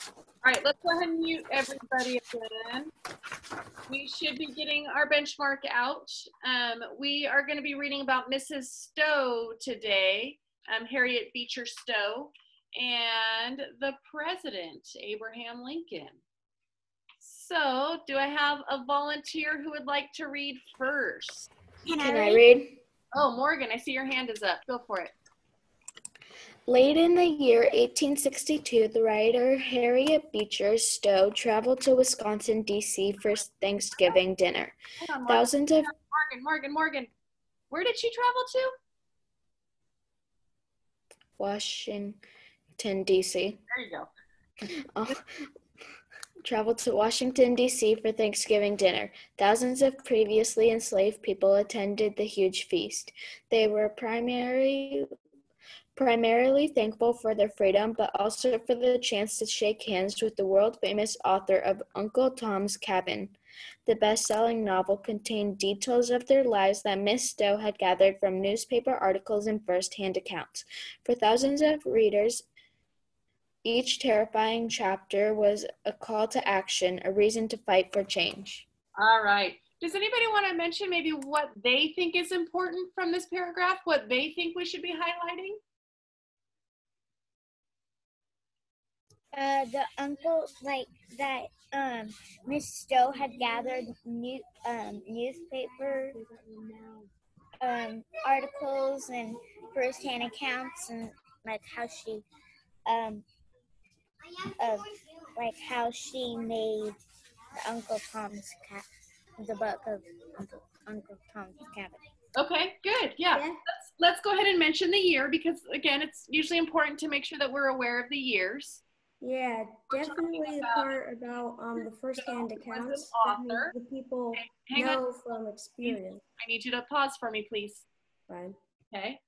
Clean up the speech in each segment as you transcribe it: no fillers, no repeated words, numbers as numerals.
All right, let's go ahead and mute everybody again. We should be getting our benchmark out. We are going to be reading about Mrs. Stowe today, Harriet Beecher Stowe, and the president, Abraham Lincoln. So, do I have a volunteer who would like to read first? Can I read? Oh, Morgan, I see your hand is up. Go for it. Late in the year 1862, the writer Harriet Beecher Stowe traveled to Wisconsin, D.C. for Thanksgiving dinner. Hang on, Thousands of Morgan. Where did she travel to? Washington, D.C. There you go. Traveled to Washington, D.C. for Thanksgiving dinner. Thousands of previously enslaved people attended the huge feast. They were primarily thankful for their freedom, but also for the chance to shake hands with the world-famous author of Uncle Tom's Cabin. The best-selling novel contained details of their lives that Miss Stowe had gathered from newspaper articles and first-hand accounts. For thousands of readers, each terrifying chapter was a call to action, a reason to fight for change. All right. Does anybody want to mention maybe what they think is important from this paragraph, what they think we should be highlighting? The uncle, like that, Miss Stowe had gathered newspaper articles and first-hand accounts, and like how she, how she made the book of Uncle Tom's Cabin. Okay, good. Yeah. Let's go ahead and mention the year because, again, it's usually important to make sure that we're aware of the years. Yeah, definitely the part about the first-hand accounts that the people know from experience. I need you to pause for me, please. Fine. Okay.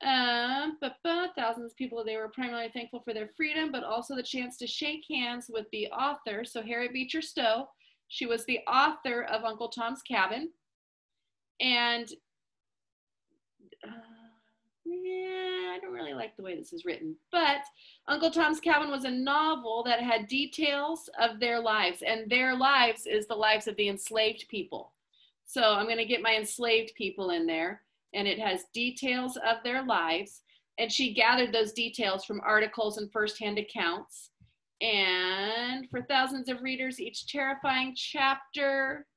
Thousands of people, they were primarily thankful for their freedom, but also the chance to shake hands with the author. So Harriet Beecher Stowe, she was the author of Uncle Tom's Cabin. And I don't really like the way this is written, but Uncle Tom's Cabin was a novel that had details of their lives, and their lives is the lives of the enslaved people. So I'm going to get my enslaved people in there, and it has details of their lives, and she gathered those details from articles and firsthand accounts. And for thousands of readers, each terrifying chapter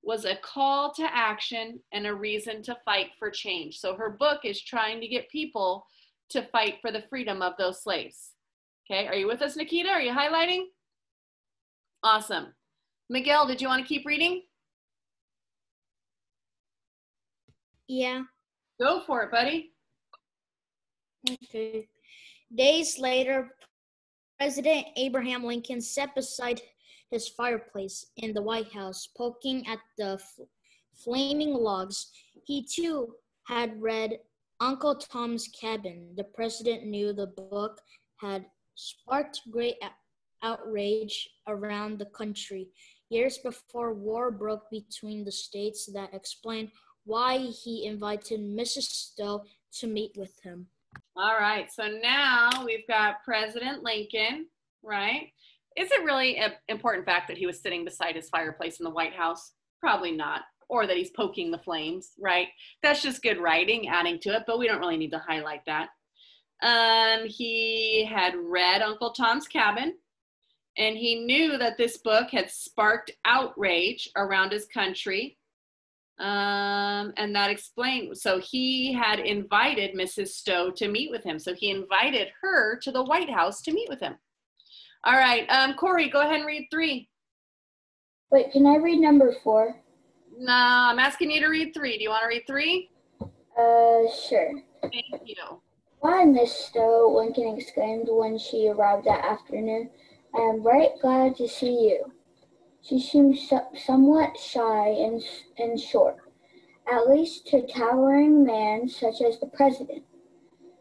was a call to action and a reason to fight for change. So her book is trying to get people to fight for the freedom of those slaves. Okay, are you with us, Nikita? Are you highlighting? Awesome. Miguel, did you want to keep reading? Yeah. Go for it, buddy. Okay. Days later, President Abraham Lincoln sat beside his fireplace in the White House, poking at the flaming logs. He too had read Uncle Tom's Cabin. The president knew the book had sparked great outrage around the country years before war broke between the states. That explained why he invited Mrs. Stowe to meet with him. All right, so now we've got President Lincoln, right? Is it really an important fact that he was sitting beside his fireplace in the White House? Probably not. Or that he's poking the flames, right? That's just good writing, adding to it, but we don't really need to highlight that. He had read Uncle Tom's Cabin, and he knew that this book had sparked outrage around his country. And that explained, so he had invited Mrs. Stowe to meet with him. So he invited her to the White House to meet with him. All right, Corey, go ahead and read 3. Wait, can I read number 4? No, I'm asking you to read 3. Do you want to read 3? Sure. Thank you. Why, Miss Stowe, Lincoln exclaimed when she arrived that afternoon. I am right glad to see you. She seemed somewhat shy and short, at least to a towering man such as the president.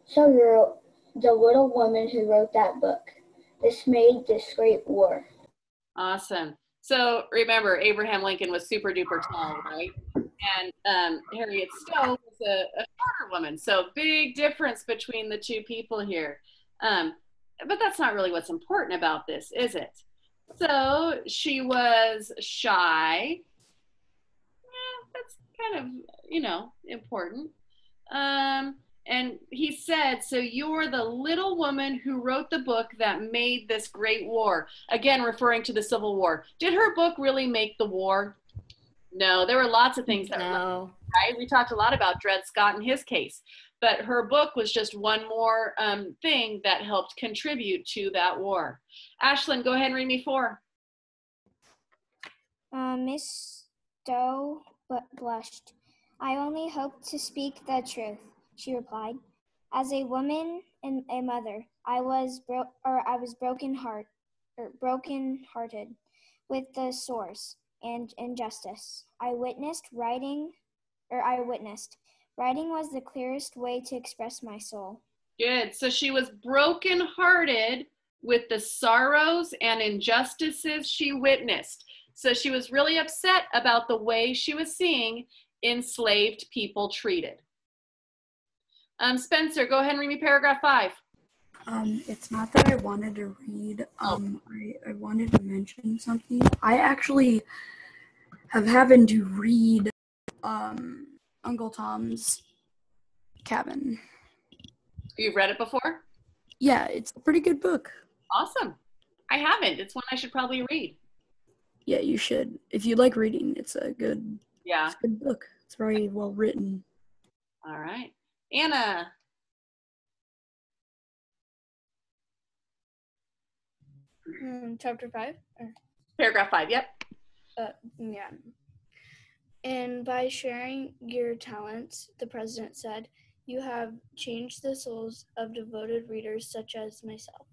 So you're the little woman who wrote that book. This made this great war. Awesome. So remember, Abraham Lincoln was super duper tall, right? And Harriet Stowe was a shorter woman. So big difference between the two people here. but that's not really what's important about this, is it? So she was shy. That's kind of, important. And he said, so you're the little woman who wrote the book that made this great war. Again, referring to the Civil War. Did her book really make the war? No, there were lots of things that were, right? We talked a lot about Dred Scott and his case, but her book was just one more thing that helped contribute to that war. Ashlyn, go ahead and read me 4. Miss Stowe blushed. I only hope to speak the truth, she replied. As a woman and a mother, I was broken-hearted with the sores and injustice. I witnessed writing was the clearest way to express my soul. Good. So she was broken-hearted with the sorrows and injustices she witnessed. So she was really upset about the way she was seeing enslaved people treated. Spencer, go ahead and read me paragraph 5. It's not that I wanted to read. I wanted to mention something. I actually have happened to read Uncle Tom's Cabin. You've read it before? Yeah, it's a pretty good book. Awesome. I haven't. It's one I should probably read. Yeah, you should. If you like reading, it's a good book. It's very well written. All right. Anna. Chapter 5? Paragraph 5, yep. Yeah. And by sharing your talents, the president said, you have changed the souls of devoted readers such as myself.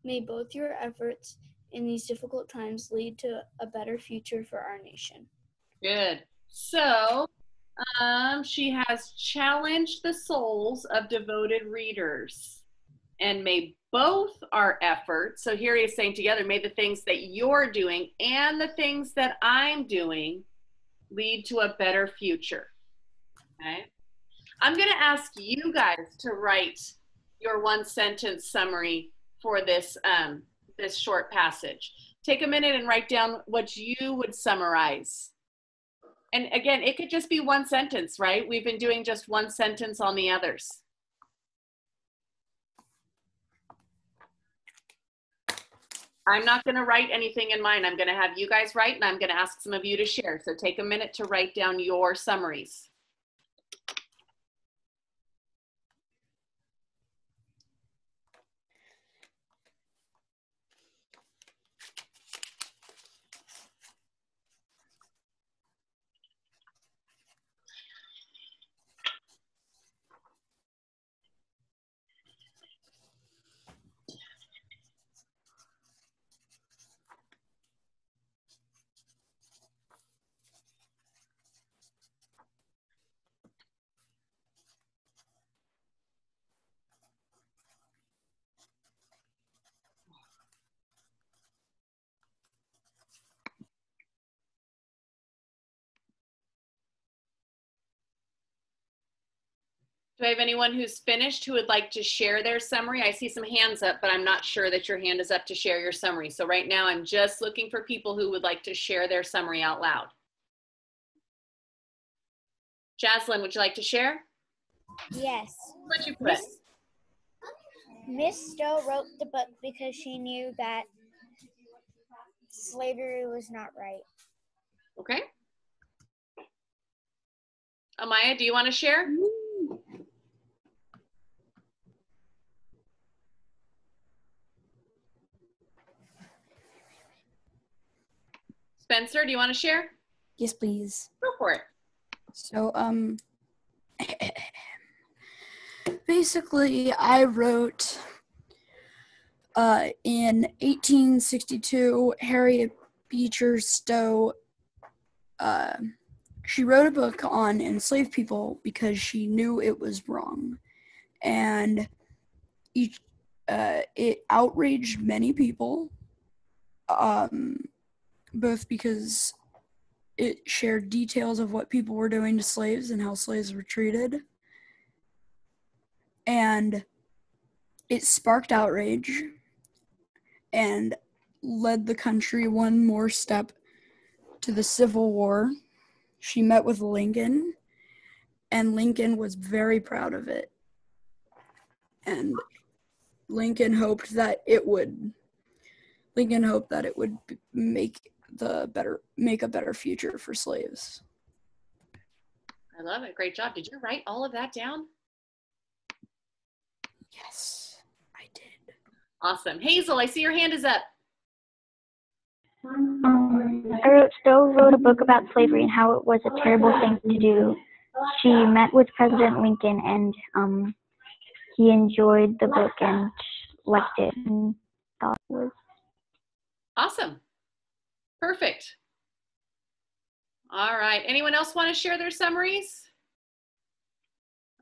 May both your efforts in these difficult times lead to a better future for our nation. Good. So, she has challenged the souls of devoted readers. And may both our efforts, so here he is saying together, may the things that you're doing and the things that I'm doing lead to a better future. Okay? I'm going to ask you guys to write your 1-sentence summary for this, this short passage. Take a minute and write down what you would summarize. And again, it could just be 1 sentence, right? We've been doing just 1 sentence on the others. I'm not going to write anything in mine. I'm going to have you guys write, and I'm going to ask some of you to share. So take a minute to write down your summaries. Do I have anyone who's finished who would like to share their summary? I see some hands up, but I'm not sure that your hand is up to share your summary. So right now I'm just looking for people who would like to share their summary out loud. Jaslyn, would you like to share? Yes. What'd you put? Miss Stowe wrote the book because she knew that slavery was not right. Okay. Amaya, do you want to share? Spencer, do you want to share? Yes, please. Go for it. So, basically, I wrote, in 1862, Harriet Beecher Stowe, she wrote a book on enslaved people because she knew it was wrong. And it outraged many people, both because it shared details of what people were doing to slaves and how slaves were treated. And it sparked outrage. and led the country one more step to the Civil War. She met with Lincoln, and Lincoln was very proud of it. And Lincoln hoped that it would make a better future for slaves. I love it. Great job. Did you write all of that down? Yes, I did. Awesome. Hazel, I see your hand is up. Stowe wrote a book about slavery and how it was a terrible thing to do. She met with President Lincoln, and he enjoyed the book and liked it and thought it was awesome. Perfect. All right. Anyone else want to share their summaries?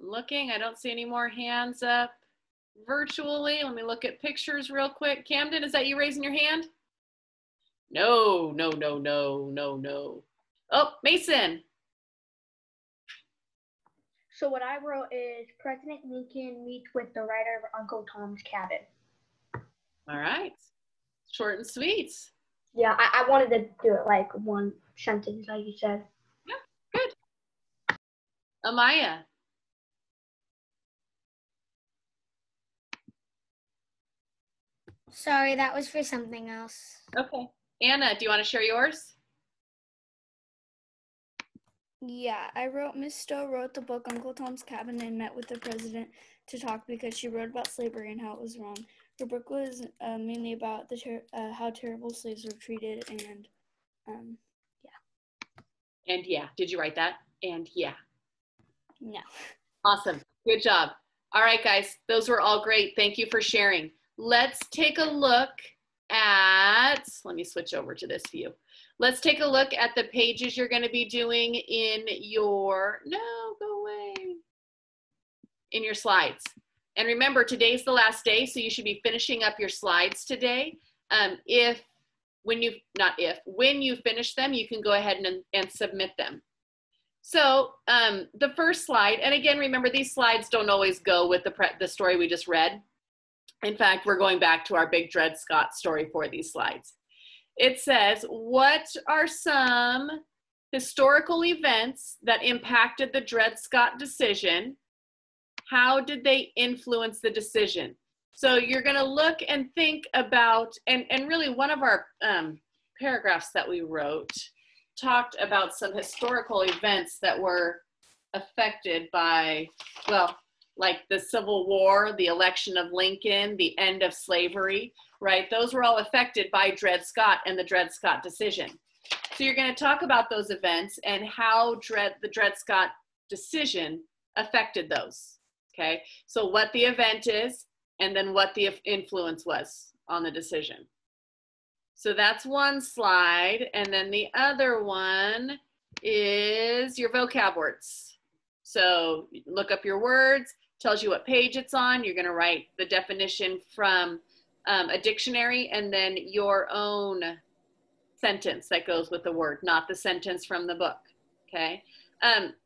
I'm looking. I don't see any more hands up virtually. Let me look at pictures real quick. Camden, is that you raising your hand? No. Oh, Mason. So what I wrote is President Lincoln meets with the writer of Uncle Tom's Cabin. All right. Short and sweet. Yeah, I wanted to do it like one sentence, like you said. Yeah, good. Amaya. Sorry, that was for something else. Okay. Anna, do you want to share yours? Yeah, I wrote Miss Stowe wrote the book Uncle Tom's Cabin and met with the president to talk because she wrote about slavery and how it was wrong. Her book was mainly about how terrible slaves were treated and yeah. And yeah, did you write that? And yeah. No. Awesome. Good job. All right, guys, those were all great. Thank you for sharing. Let's take a look at, let me switch over to this view. Let's take a look at the pages you're going to be doing in your, no, go away, in your slides. And remember, today's the last day, so you should be finishing up your slides today. When you finish them, you can go ahead and submit them. So the first slide, and again, remember these slides don't always go with the story we just read. In fact, we're going back to our big Dred Scott story for these slides. It says, what are some historical events that impacted the Dred Scott decision? How did they influence the decision? So you're going to look and think about, and really one of our paragraphs that we wrote talked about some historical events that were affected by, well, like the Civil War, the election of Lincoln, the end of slavery, right? Those were all affected by Dred Scott and the Dred Scott decision. So you're going to talk about those events and how the Dred Scott decision affected those, okay? So what the event is, and then what the influence was on the decision. So that's one slide, and then the other one is your vocab words. So look up your words, tells you what page it's on. You're gonna write the definition from a dictionary and then your own sentence that goes with the word, not the sentence from the book, okay?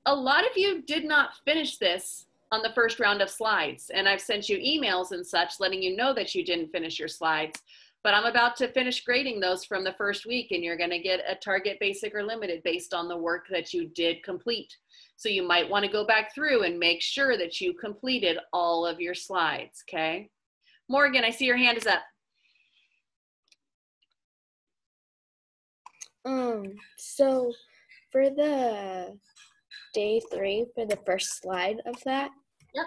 A lot of you did not finish this on the first round of slides, and I've sent you emails and such letting you know that you didn't finish your slides, but I'm about to finish grading those from the first week, and you're gonna get a target, basic, or limited based on the work that you did complete. So you might wanna go back through and make sure that you completed all of your slides, okay? Morgan, I see your hand is up. So for the day 3, for the first slide of that, yep.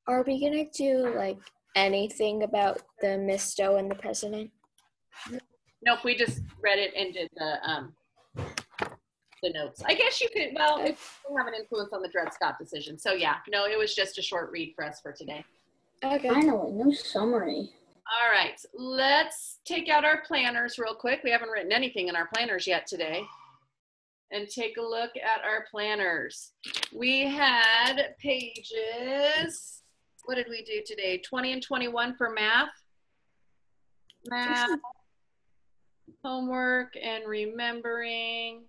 Are we gonna do like anything about the Miss Stowe and the president? Nope, we just read it and did the notes. I guess you could, well, it will have an influence on the Dred Scott decision. So yeah, no, it was just a short read for us for today. Okay. Finally, no summary. All right, let's take out our planners real quick. We haven't written anything in our planners yet today. And take a look at our planners. We had pages, what did we do today? 20 and 21 for math. Math, homework, and remembering.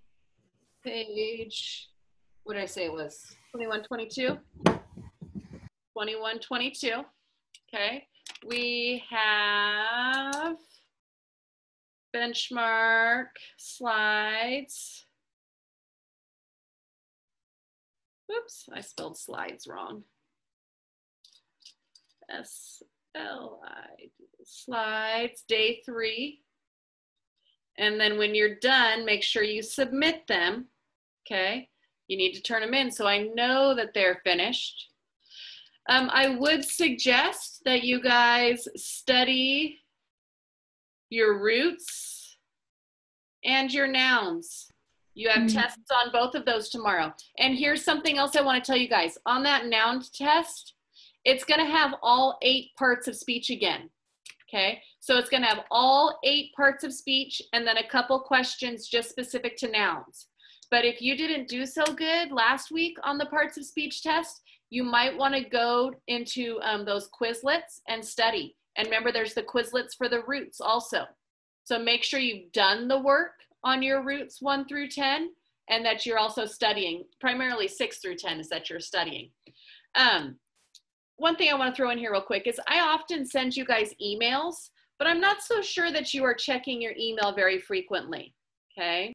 Page, what did I say it was? 21, 22? 21, 22, okay. We have benchmark slides. Whoops, I spelled slides wrong. S-L-I-D, slides, day 3. And then when you're done, make sure you submit them, okay? You need to turn them in so I know that they're finished. I would suggest that you guys study your roots and your nouns. You have tests on both of those tomorrow. And here's something else I want to tell you guys. On that noun test, it's going to have all 8 parts of speech again. Okay, so it's going to have all 8 parts of speech and then a couple questions just specific to nouns. But if you didn't do so good last week on the parts of speech test, you might want to go into those Quizlets and study. And remember, there's the Quizlets for the roots also. So make sure you've done the work on your roots 1 through 10 and that you're also studying. Primarily 6 through 10 is that you're studying. One thing I want to throw in here real quick is I often send you guys emails, but I'm not so sure that you are checking your email very frequently, okay?